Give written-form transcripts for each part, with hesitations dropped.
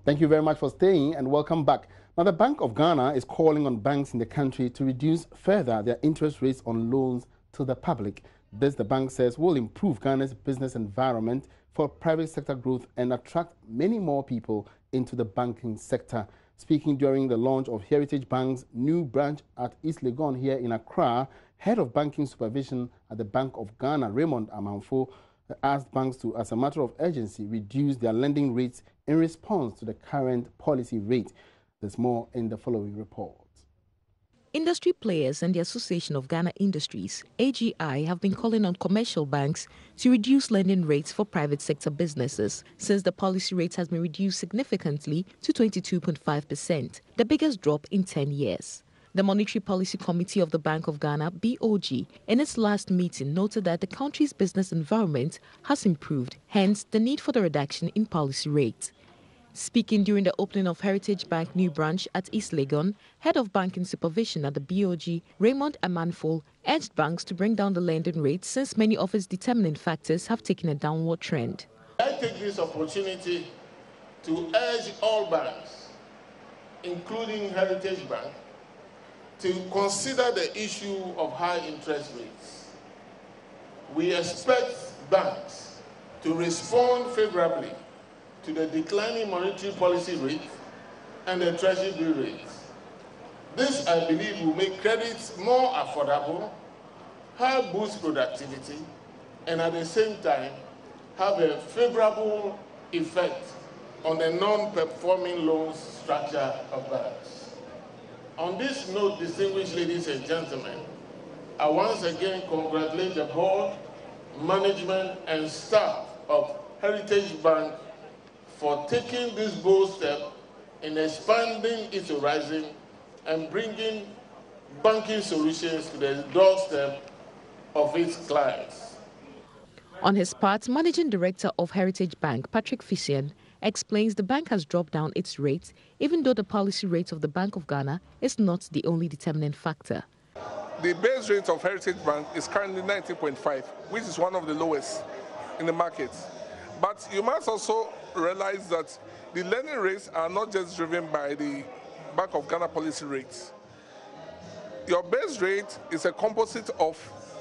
Thank you very much for staying and welcome back. Now, the Bank of Ghana is calling on banks in the country to reduce further their interest rates on loans to the public. This, the bank says, will improve Ghana's business environment for private sector growth and attract many more people into the banking sector. Speaking during the launch of Heritage Bank's new branch at East Legon here in Accra, Head of Banking Supervision at the Bank of Ghana, Raymond Amanfo, asked banks to, as a matter of urgency, reduce their lending rates in response to the current policy rate. There's more in the following report. Industry players and the Association of Ghana Industries, AGI, have been calling on commercial banks to reduce lending rates for private sector businesses since the policy rate has been reduced significantly to 22.5%, the biggest drop in 10 years. The Monetary Policy Committee of the Bank of Ghana, BOG, in its last meeting noted that the country's business environment has improved, hence the need for the reduction in policy rate. Speaking during the opening of Heritage Bank new branch at East Legon, Head of Banking Supervision at the BOG, Raymond Amanfo, urged banks to bring down the lending rates since many of its determining factors have taken a downward trend. I take this opportunity to urge all banks, including Heritage Bank, to consider the issue of high interest rates. We expect banks to respond favorably to the declining monetary policy rate and the treasury bill rates. This, I believe, will make credits more affordable, help boost productivity, and at the same time have a favorable effect on the non-performing loans structure of banks. On this note, distinguished ladies and gentlemen, I once again congratulate the board, management, and staff of Heritage Bank for taking this bold step in expanding its horizon and bringing banking solutions to the doorstep of its clients. On his part, Managing Director of Heritage Bank, Patrick Fisian, explains the bank has dropped down its rates, even though the policy rate of the Bank of Ghana is not the only determining factor. The base rate of Heritage Bank is currently 19.5, which is one of the lowest in the market. But you must also realize that the lending rates are not just driven by the Bank of Ghana policy rates. Your base rate is a composite of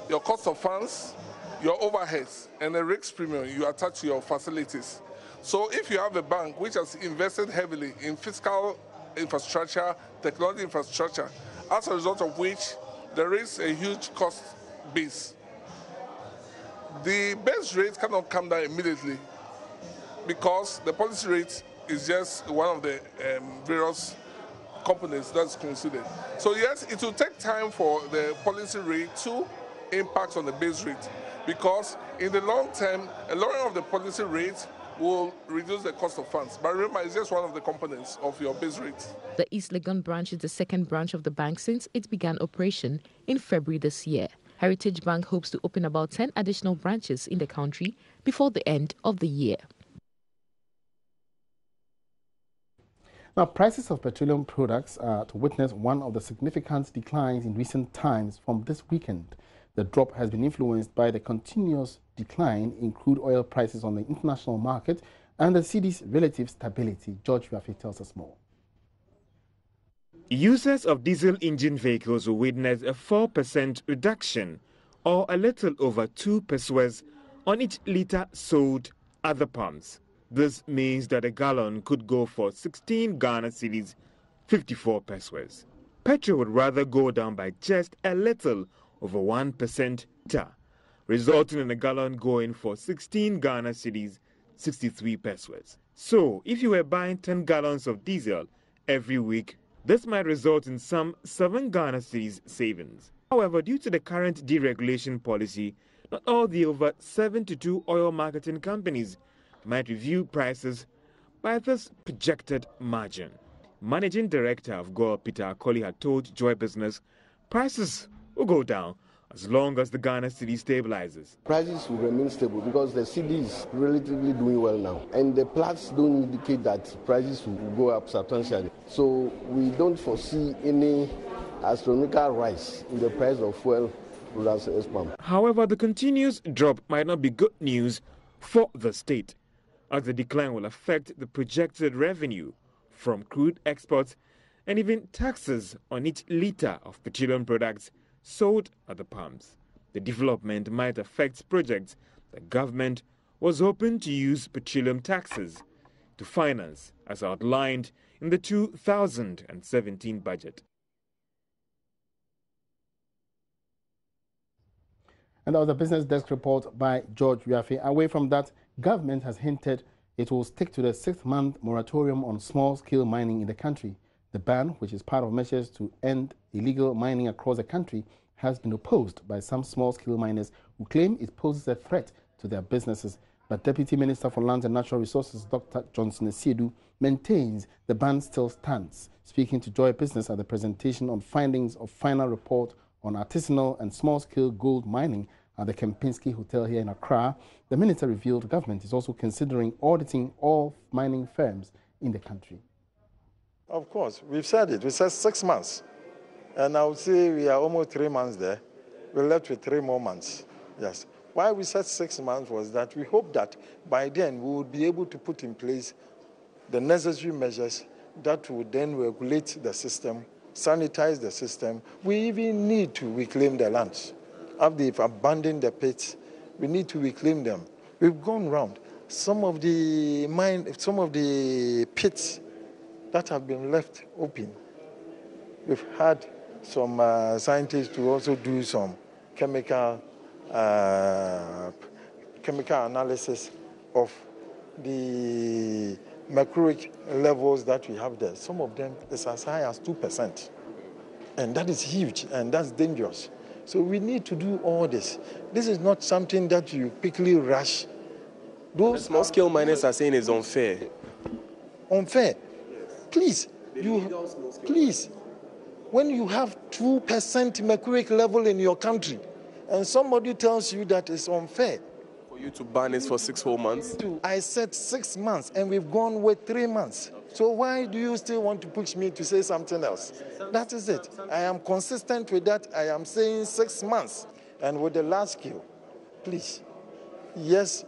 your cost of funds, your overheads, and the risk premium you attach to your facilities. So if you have a bank which has invested heavily in fiscal infrastructure, technology infrastructure, as a result of which there is a huge cost base, the base rate cannot come down immediately because the policy rate is just one of the various components that's considered. So yes, it will take time for the policy rate to impact on the base rate because in the long term, a lowering of the policy rate will reduce the cost of funds. But remember, it's just one of the components of your base rate. The East Legon branch is the second branch of the bank since it began operation in February this year. Heritage Bank hopes to open about 10 additional branches in the country before the end of the year. Now, prices of petroleum products are to witness one of the significant declines in recent times from this weekend. The drop has been influenced by the continuous decline in crude oil prices on the international market and the cedi's relative stability. George Rafi tells us more. Users of diesel engine vehicles will witness a 4% reduction, or a little over 2 pesos on each litre sold at the pumps. This means that a gallon could go for 16 Ghana cedis, 54 pesos. Petrol would rather go down by just a little over 1%, resulting in a gallon going for 16 Ghana cedis, 63 pesos. So, if you were buying 10 gallons of diesel every week, this might result in some 7 Ghana cedis savings. However, due to the current deregulation policy, not all the over 72 oil marketing companies might review prices by this projected margin. Managing Director of GOL, Peter Akoli, had told Joy Business prices will go down as long as the Ghana cedi stabilizes. Prices will remain stable because the cedi is relatively doing well now, and the plots don't indicate that prices will go up substantially. So we don't foresee any astronomical rise in the price of fuel products as pump. However, the continuous drop might not be good news for the state, as the decline will affect the projected revenue from crude exports and even taxes on each litre of petroleum products sold at the pumps. The development might affect projects the government was hoping to use petroleum taxes to finance, as outlined in the 2017 budget. And that was a business desk report by George Riafe. Away from that, government has hinted it will stick to the 6-month moratorium on small-scale mining in the country. The ban, which is part of measures to end illegal mining across the country, has been opposed by some small-scale miners who claim it poses a threat to their businesses. But Deputy Minister for Lands and Natural Resources, Dr. Johnson Asiedu, maintains the ban still stands. Speaking to Joy Business at the presentation on findings of final report on artisanal and small-scale gold mining at the Kempinski Hotel here in Accra, the minister revealed government is also considering auditing all mining firms in the country. Of course, we've said it. We said 6 months. And I would say we are almost 3 months there. We're left with 3 more months. Yes. Why we said 6 months was that we hope that by then we would be able to put in place the necessary measures that would then regulate the system, sanitize the system. We even need to reclaim the lands. After they've abandoned the pits, we need to reclaim them. We've gone round. Some of the pits that have been left open, we've had some scientists to also do some chemical analysis of the mercuric levels that we have there. Some of them is as high as 2%. And that is huge, and that's dangerous. So we need to do all this. This is not something that you quickly rush. Those small-scale miners are saying it's unfair. Unfair? Please, please. When you have 2% mercuric level in your country, and somebody tells you that it's unfair. For you to ban it for 6 whole months? I said 6 months, and we've gone with 3 months. So why do you still want to push me to say something else? That is it. I am consistent with that. I am saying 6 months. And with the large scale, please, yes,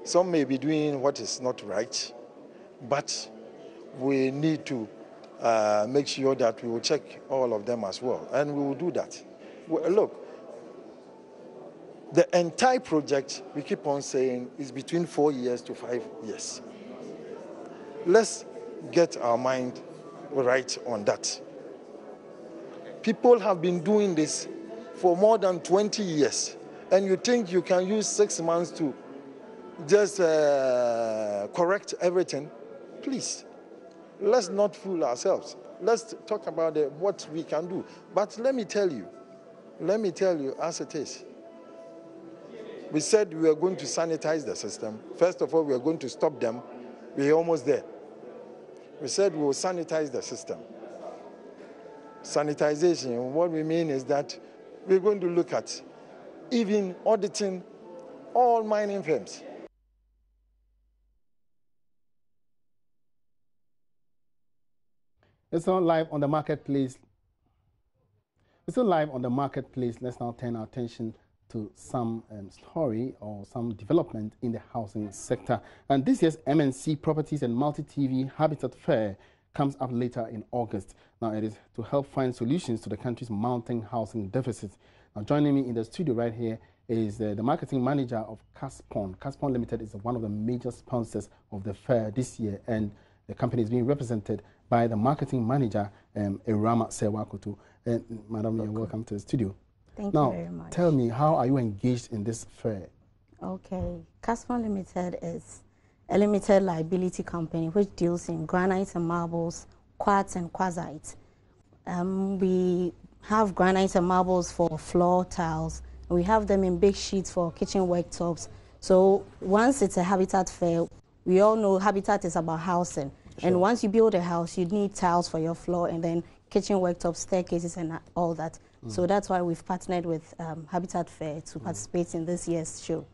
some may be doing what is not right, but we need to make sure that we will check all of them as well, and we will do that. Look, the entire project, we keep on saying, is between 4 years to 5 years. Let's get our mind right on that. People have been doing this for more than 20 years, and you think you can use 6 months to just correct everything? Please, let's not fool ourselves. Let's talk about what we can do. But let me tell you as it is. We said we are going to sanitize the system. First of all, we are going to stop them. We're almost there. We said we will sanitize the system. Sanitization, what we mean is that we're going to look at even auditing all mining firms. It's not live on the marketplace. Let's now turn our attention to some story or some development in the housing sector. And this year's MNC Properties and Multi-TV Habitat Fair comes up later in August. Now, it is to help find solutions to the country's mounting housing deficit. Now, joining me in the studio right here is the marketing manager of Caspon. Caspon Limited is one of the major sponsors of the fair this year, and the company is being represented by the marketing manager, Irama Sewakutu. Madam, you're welcome to the studio. Thank you very much. Tell me, how are you engaged in this fair? Okay, Caspon Limited is a limited liability company which deals in granite and marbles, quartz and quartzite. We have granite and marbles for floor tiles. We have them in big sheets for kitchen worktops. So once it's a habitat fair, we all know habitat is about housing. Sure. And once you build a house, you need tiles for your floor and then kitchen worktops, staircases and all that. So that's why we've partnered with Habitat Fair to participate in this year's show.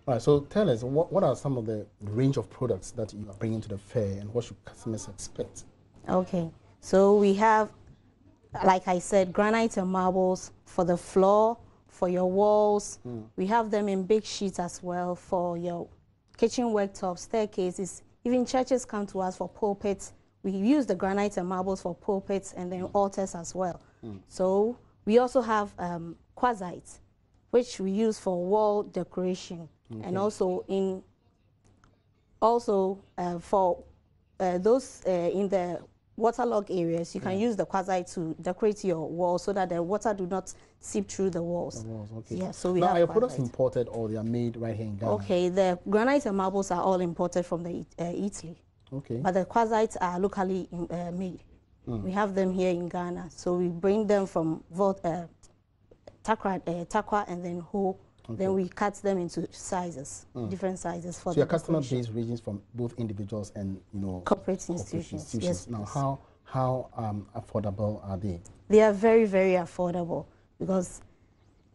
All right, so tell us, what are some of the range of products that you are bringing to the fair, and what should customers expect? Okay, so we have, like I said, granite and marbles for the floor, for your walls. We have them in big sheets as well for your kitchen worktops, staircases, even churches come to us for pulpits. We use the granite and marbles for pulpits and then altars as well. So we also have quartzite, which we use for wall decoration, and also for those in the waterlogged areas, you can use the quartzite to decorate your walls so that the water do not seep through the walls. Okay. Yeah, so we now, have are your quartzite. products imported or they are made right here in Ghana? Okay, the granite and marbles are all imported from the Italy. Okay. But the quartzites are locally made. We have them here in Ghana, so we bring them from Takwa and then Ho. Then we cut them into sizes, different sizes for so the your customer decoration. base ranges from both individuals and corporate institutions. Yes. Now, how affordable are they? They are very, very affordable because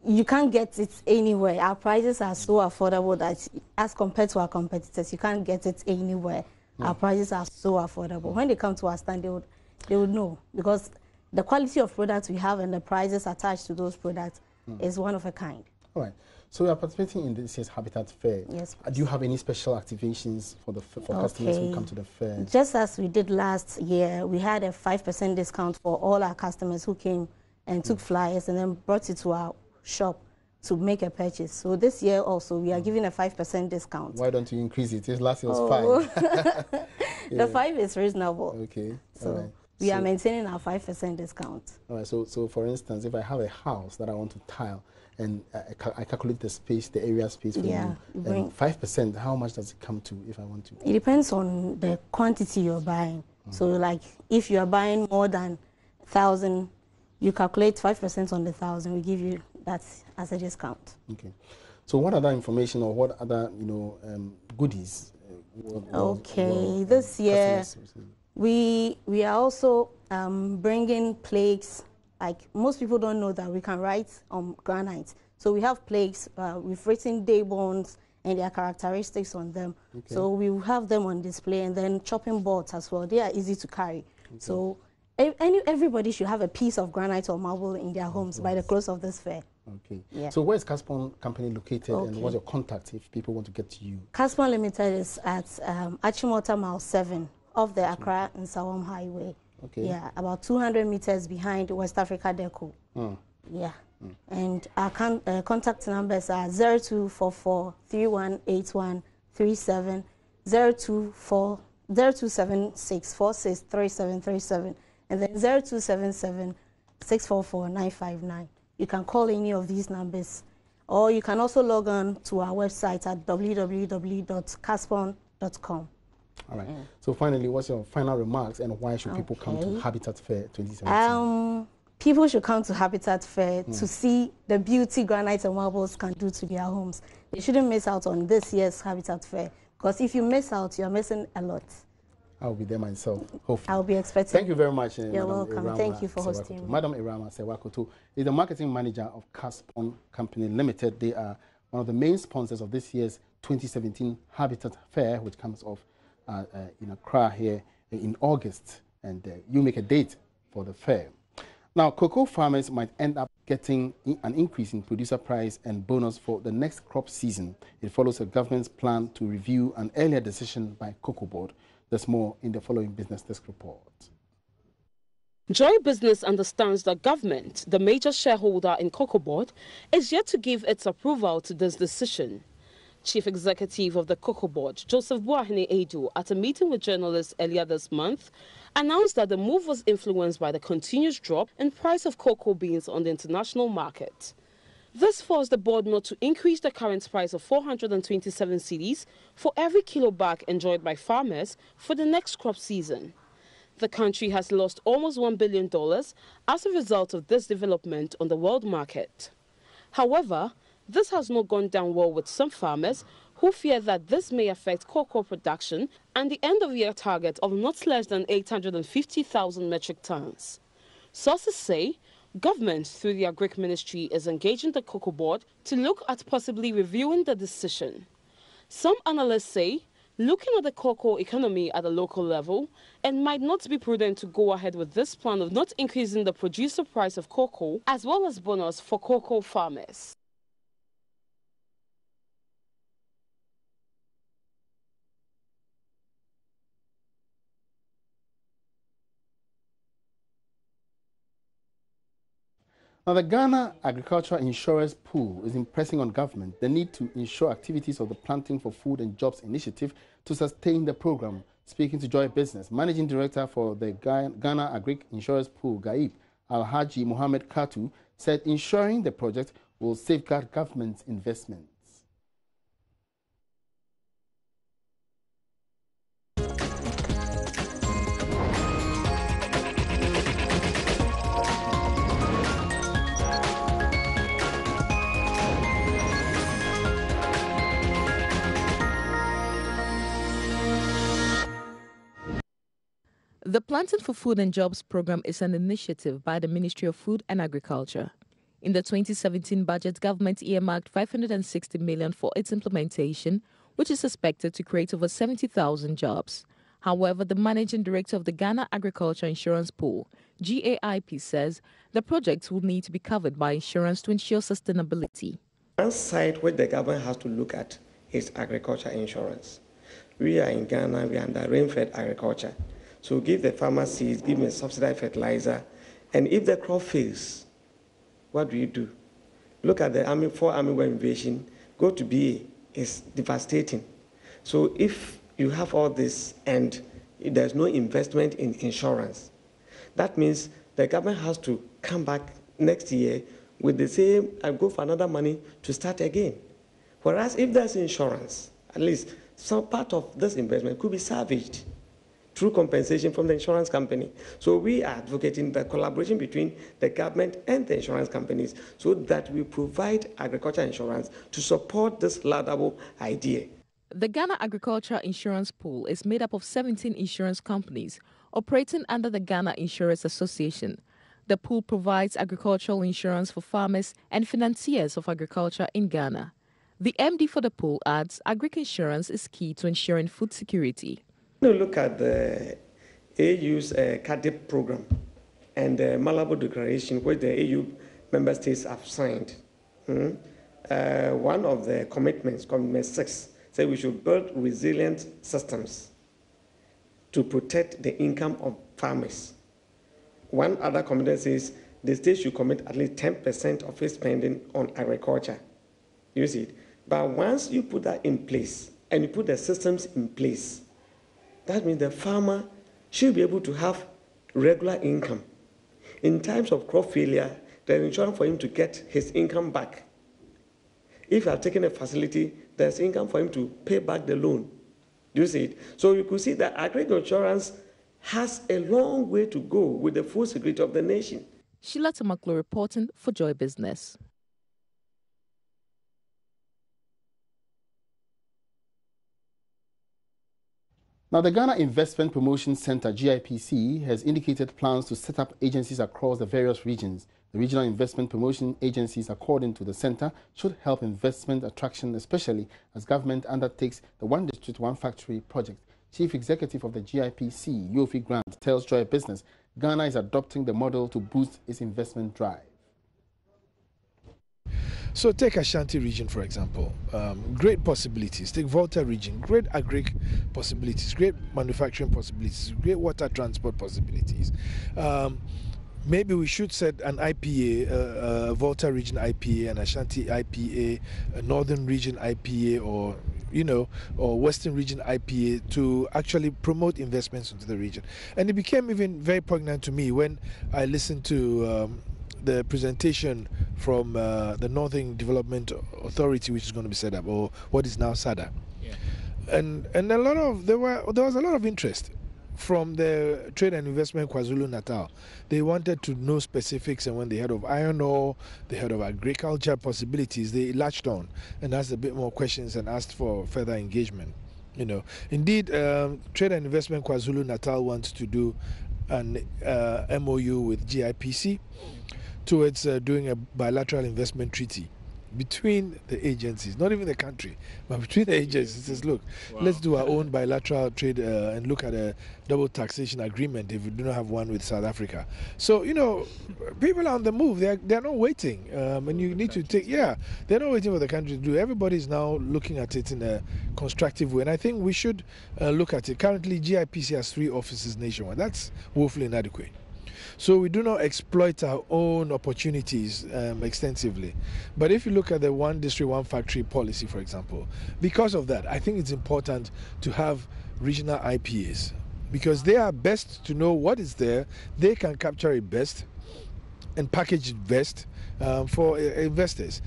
you can't get it anywhere. Our prices are so affordable that as compared to our competitors, you can't get it anywhere. Our prices are so affordable. When they come to our stand, they would know, because the quality of products we have and the prices attached to those products is one of a kind. All right. So we are participating in this year's Habitat Fair. Yes. Do you have any special activations for customers who come to the fair? Just as we did last year, we had a 5% discount for all our customers who came and took flyers and then brought it to our shop to make a purchase. So this year also, we are giving a 5% discount. Why don't you increase it? Last year was 5. The 5 is reasonable. Okay. So all right. we are maintaining our 5% discount. All right. So for instance, if I have a house that I want to tile, and I calculate the space, the area space for you, and 5%, how much does it come to if I want to? It depends on the quantity you're buying. So like if you are buying more than 1,000, you calculate 5% on the 1,000, we give you that as a discount. Okay. So what other information or what other, goodies? This year we are also bringing plaques. Like most people don't know that we can write on granite. So we have plaques, we've written day bones and their characteristics on them. So we will have them on display, and then chopping boards as well. They are easy to carry. So everybody should have a piece of granite or marble in their homes by the close of this fair. Okay. Yeah. So where is Caspon Company located, and what's your contact if people want to get to you? Caspon Limited is at Achimota Mile 7 off the Accra and Sawam Highway. Okay. Yeah, about 200 meters behind West Africa Deco. Yeah. And our contact numbers are 0244 318137, 0276 463737, and then 0277 644 959. You can call any of these numbers, or you can also log on to our website at www.caspon.com. All right. So finally, what's your final remarks, and why should people come to Habitat Fair 2017? People should come to Habitat Fair to see the beauty granite and marbles can do to their homes. They shouldn't miss out on this year's Habitat Fair, because if you miss out, you're missing a lot. I'll be there myself, hopefully. I'll be expecting. Thank you very much. You're welcome. Irama Thank you for hosting me. Madam Irama Sewakoto is the marketing manager of Caspon Company Limited. They are one of the main sponsors of this year's 2017 Habitat Fair, which comes off in Accra here in August, and you make a date for the fair. Now, cocoa farmers might end up getting an increase in producer price and bonus for the next crop season. It follows the government's plan to review an earlier decision by Cocoa Board. There's more in the following Business Desk report. Joy Business understands that government, the major shareholder in Cocoa Board, is yet to give its approval to this decision. Chief Executive of the Cocoa Board, Joseph Buahene Edu, at a meeting with journalists earlier this month, announced that the move was influenced by the continuous drop in price of cocoa beans on the international market. This forced the board not to increase the current price of 427 cedis for every kilo bag enjoyed by farmers for the next crop season. The country has lost almost $1 billion as a result of this development on the world market. However, this has not gone down well with some farmers who fear that this may affect cocoa production and the end-of-year target of not less than 850,000 metric tons. Sources say government, through the Agric Ministry, is engaging the Cocoa Board to look at possibly reviewing the decision. Some analysts say, looking at the cocoa economy at a local level, it might not be prudent to go ahead with this plan of not increasing the producer price of cocoa as well as bonus for cocoa farmers. Now, the Ghana Agricultural Insurance Pool is impressing on government the need to ensure activities of the Planting for Food and Jobs initiative to sustain the program. Speaking to Joy Business, Managing Director for the Ghana Agri Insurance Pool, GAIP, Alhaji Mohammed Katu, said ensuring the project will safeguard government's investments. The Planting for Food and Jobs program is an initiative by the Ministry of Food and Agriculture. In the 2017 budget, government earmarked $560 million for its implementation, which is expected to create over 70,000 jobs. However, the managing director of the Ghana Agriculture Insurance Pool, GAIP, says the project will need to be covered by insurance to ensure sustainability. One side which the government has to look at is agriculture insurance. We are in Ghana, we are under rain-fed agriculture. So give the farmer seeds, give them subsidized fertilizer, and if the crop fails, what do? Look at the four army war invasion, go to BA, it's devastating. So if you have all this and there's no investment in insurance, that means the government has to come back next year with the same, and go for another money to start again. Whereas if there's insurance, at least some part of this investment could be salvaged through compensation from the insurance company. So we are advocating the collaboration between the government and the insurance companies so that we provide agriculture insurance to support this laudable idea. The Ghana Agriculture Insurance Pool is made up of 17 insurance companies operating under the Ghana Insurance Association. The pool provides agricultural insurance for farmers and financiers of agriculture in Ghana. The MD for the pool adds agri-insurance is key to ensuring food security. Look at the AU's CADIP program and the Malabo Declaration, which the AU member states have signed. One of the commitments, Commitment 6, said we should build resilient systems to protect the income of farmers. One other commitment says the state should commit at least 10% of its spending on agriculture. You see it? But once you put that in place and you put the systems in place, that means the farmer should be able to have regular income. In times of crop failure, there's insurance for him to get his income back. If you have taken a facility, there's income for him to pay back the loan. Do you see it? So you could see that agricultural insurance has a long way to go with the food security of the nation. Sheila Tamaklo reporting for Joy Business. Now, the Ghana Investment Promotion Center, GIPC, has indicated plans to set up agencies across the various regions. The regional investment promotion agencies, according to the center, should help investment attraction, especially as government undertakes the One District, One Factory project. Chief Executive of the GIPC, Yofi Grant, tells Joy Business Ghana is adopting the model to boost its investment drive. So take Ashanti region, for example, great possibilities. Take Volta region, great agri possibilities, great manufacturing possibilities, great water transport possibilities. Maybe we should set an IPA, Volta region IPA, an Ashanti IPA, a Northern region IPA, or or Western region IPA to actually promote investments into the region. And it became even very poignant to me when I listened to the presentation from the Northern Development Authority, which is going to be set up, or what is now SADA. Yeah. And there was a lot of interest from the Trade and Investment KwaZulu-Natal. They wanted to know specifics, and when they heard of iron ore, they heard of agriculture possibilities, they latched on and asked a bit more questions and asked for further engagement. Indeed, Trade and Investment KwaZulu-Natal wants to do an MOU with GIPC towards doing a bilateral investment treaty between the agencies, not even the country, but between the agencies. It says, look, let's do our own bilateral trade and look at a double taxation agreement if we do not have one with South Africa. So, people are on the move. They're not waiting. And you need to take, they're not waiting for the country to do. Everybody's now looking at it in a constructive way. And I think we should look at it. Currently, GIPC has 3 offices nationwide. That's woefully inadequate. So we do not exploit our own opportunities extensively. But if you look at the one district, one factory policy, for example, because of that, I think it's important to have regional IPAs because they are best to know what is there. They can capture it best and package it best for investors.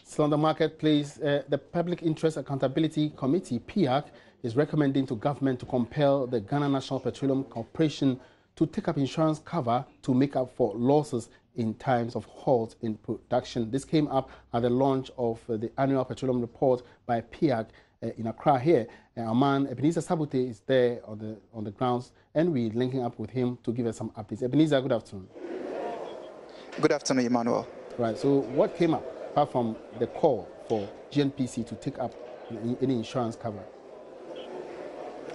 Still on the marketplace, the Public Interest Accountability Committee, PIAC, is recommending to government to compel the Ghana National Petroleum Corporation to take up insurance cover to make up for losses in times of halt in production. This came up at the launch of the annual petroleum report by PIAC in Accra here. Our man Ebenezer Sabute is there on the grounds, and we're linking up with him to give us some updates. Ebenezer, good afternoon. Good afternoon, Emmanuel. Right, so what came up apart from the call for GNPC to take up any insurance cover?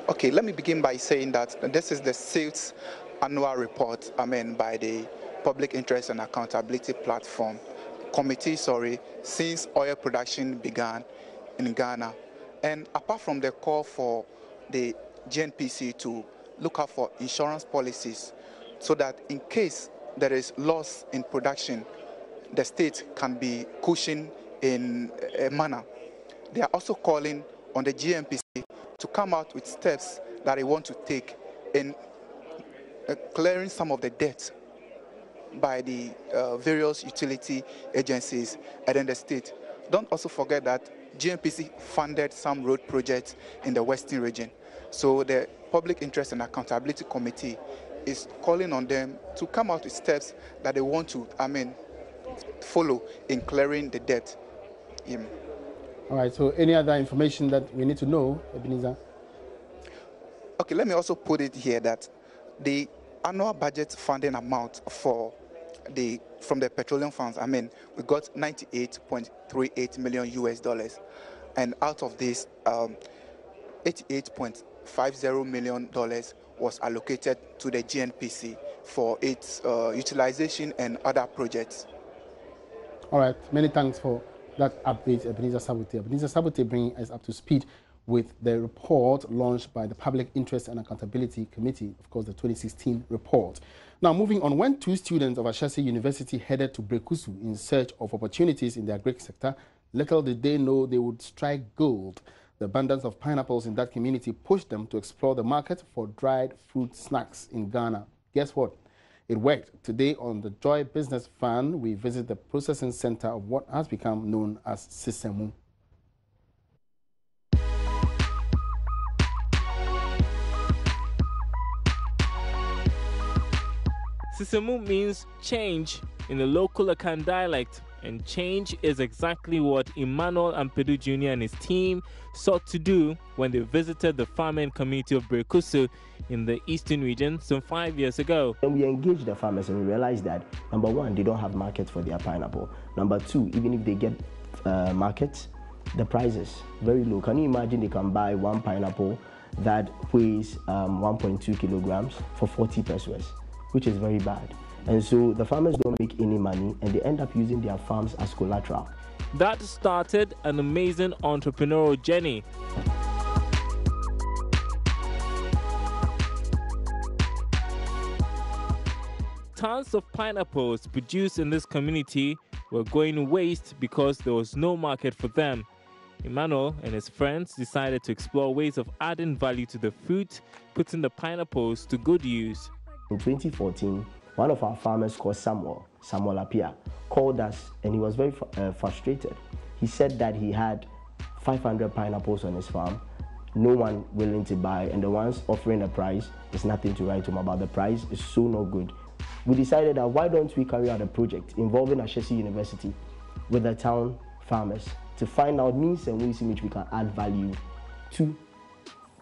Okay, let me begin by saying that this is the 6th annual report, by the Public Interest and Accountability Platform Committee, since oil production began in Ghana. And apart from the call for the GNPC to look out for insurance policies so that in case there is loss in production, the state can be cushioned in a manner, they are also calling on the GNPC to come out with steps that they want to take in clearing some of the debt by the various utility agencies and in the state. Don't also forget that GNPC funded some road projects in the Western region. So the Public Interest and Accountability Committee is calling on them to come out with steps that they want to, follow in clearing the debt. All right, so any other information that we need to know, Ebenezer? Okay, let me also put it here that the annual budget funding amount from the petroleum funds, we got $98.38 million US, and out of this, $88.50 million was allocated to the GNPC for its utilization and other projects. All right, many thanks for that update, Ebenezer Sabute. Ebenezer Sabute bringing us up to speed with the report launched by the Public Interest and Accountability Committee, of course, the 2016 report. Now, moving on, when two students of Ashesi University headed to Brekusu in search of opportunities in the agri sector, little did they know they would strike gold. The abundance of pineapples in that community pushed them to explore the market for dried fruit snacks in Ghana. Guess what? It worked. Today on the Joy Business Fund, we visit the processing center of what has become known as Sisemu. Sisemu means change in the local Akan dialect, and change is exactly what Emmanuel Ampedu Jr. and his team sought to do when they visited the farming community of Brekusu in the eastern region some 5 years ago. And we engaged the farmers and we realized that, number one, they don't have markets for their pineapple. Number two, even if they get markets, the price is very low. Can you imagine they can buy one pineapple that weighs 1.2 kilograms for 40 pesos, which is very bad. And so the farmers don't make any money and they end up using their farms as collateral. That started an amazing entrepreneurial journey. Tons of pineapples produced in this community were going waste because there was no market for them. Emmanuel and his friends decided to explore ways of adding value to the fruit, putting the pineapples to good use. In 2014, one of our farmers called Samuel Apia, called us and he was very frustrated. He said that he had 500 pineapples on his farm, no one willing to buy, and the ones offering a price, there's nothing to write home about. The price is so not good. We decided that why don't we carry out a project involving Ashesi University with the town farmers to find out means and ways in which we can add value to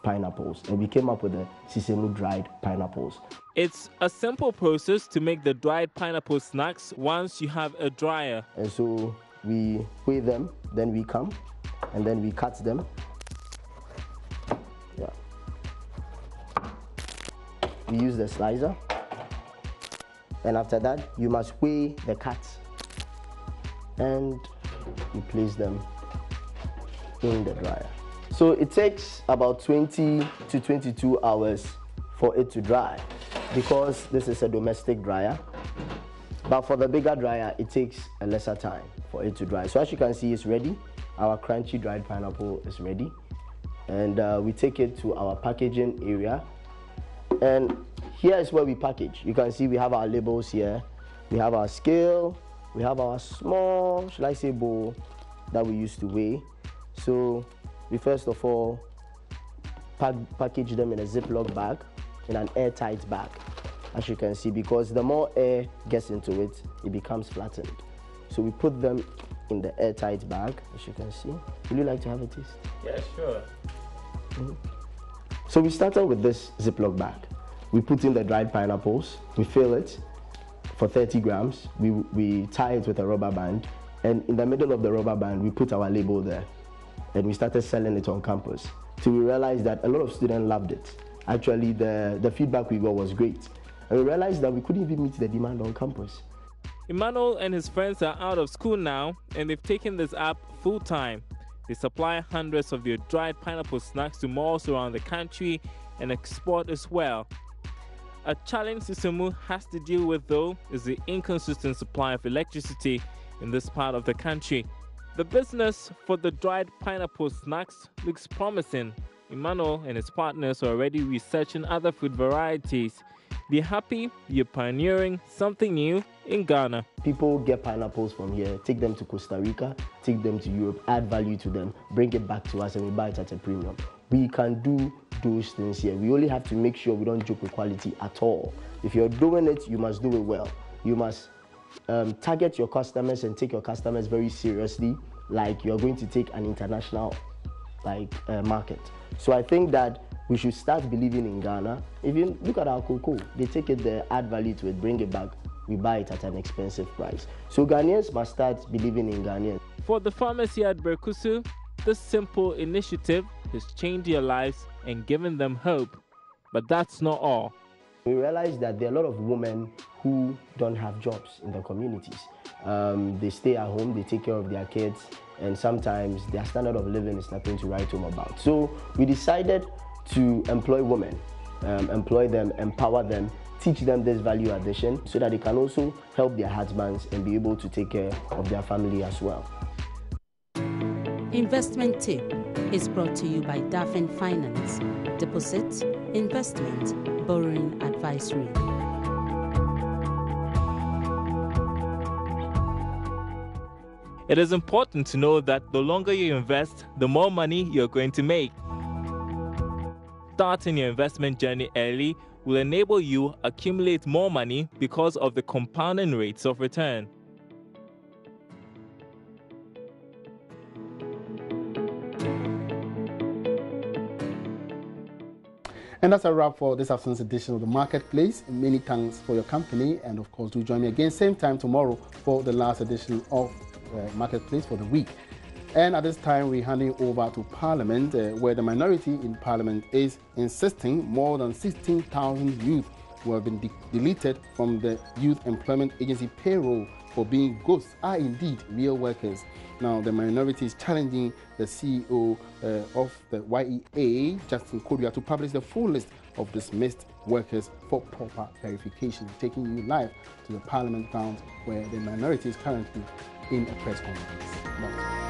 pineapples, and we came up with the Sisemu dried pineapples. It's a simple process to make the dried pineapple snacks once you have a dryer. And so we weigh them, then we come, and then we cut them. Yeah. We use the slicer, and after that you must weigh the cuts, and you place them in the dryer. So it takes about 20 to 22 hours for it to dry because this is a domestic dryer. But for the bigger dryer, it takes a lesser time for it to dry. So as you can see, it's ready. Our crunchy dried pineapple is ready. And we take it to our packaging area. And here is where we package. You can see we have our labels here. We have our scale. We have our small, should I say, bowl that we use to weigh. So we first of all package them in a Ziploc bag, in an airtight bag, as you can see, because the more air gets into it, it becomes flattened. So we put them in the airtight bag, as you can see. Would you like to have a taste? Yeah, sure. So we started with this Ziploc bag. We put in the dried pineapples, we fill it for 30 grams. We tie it with a rubber band, and in the middle of the rubber band, we put our label there. And we started selling it on campus. So we realized that a lot of students loved it. Actually, the feedback we got was great. And we realized that we couldn't even meet the demand on campus. Emmanuel and his friends are out of school now, and they've taken this app full-time. They supply hundreds of their dried pineapple snacks to malls around the country and export as well. A challenge Sissomu has to deal with, though, is the inconsistent supply of electricity in this part of the country. The business for the dried pineapple snacks looks promising. Emmanuel and his partners are already researching other food varieties. They're happy you're pioneering something new in Ghana. People get pineapples from here, take them to Costa Rica, take them to Europe, add value to them, bring it back to us, and we buy it at a premium. We can do those things here. We only have to make sure we don't joke with quality at all. If you're doing it, you must do it well. You must target your customers and take your customers very seriously, like you're going to take an international market. So I think that we should start believing in Ghana. If you look at our cocoa, they take it there, add value to it, bring it back, we buy it at an expensive price. So Ghanaians must start believing in Ghanaians. For the farmers here at Berkusu, this simple initiative has changed their lives and given them hope. But that's not all. We realize that there are a lot of women who don't have jobs in the communities. They stay at home, they take care of their kids, and sometimes their standard of living is nothing to write home about. So we decided to employ women, employ them, empower them, teach them this value addition so that they can also help their husbands and be able to take care of their family as well. Investment Tip is brought to you by Daffin Finance. Deposit, investment, borrowing advisory. It is important to know that the longer you invest, the more money you're going to make. Starting your investment journey early will enable you accumulate more money because of the compounding rates of return. And that's a wrap for this afternoon's edition of the Marketplace. Many thanks for your company, and of course do join me again same time tomorrow for the last edition of Marketplace for the week. And at this time we're handing over to Parliament, where the minority in Parliament is insisting more than 16,000 youth who have been deleted from the Youth Employment Agency payroll for being ghosts are indeed real workers. Now, the minority is challenging the CEO of the YEA, Justin Kodua, to publish the full list of dismissed workers for proper verification. Taking you live to the Parliament grounds where the minority is currently in a press conference.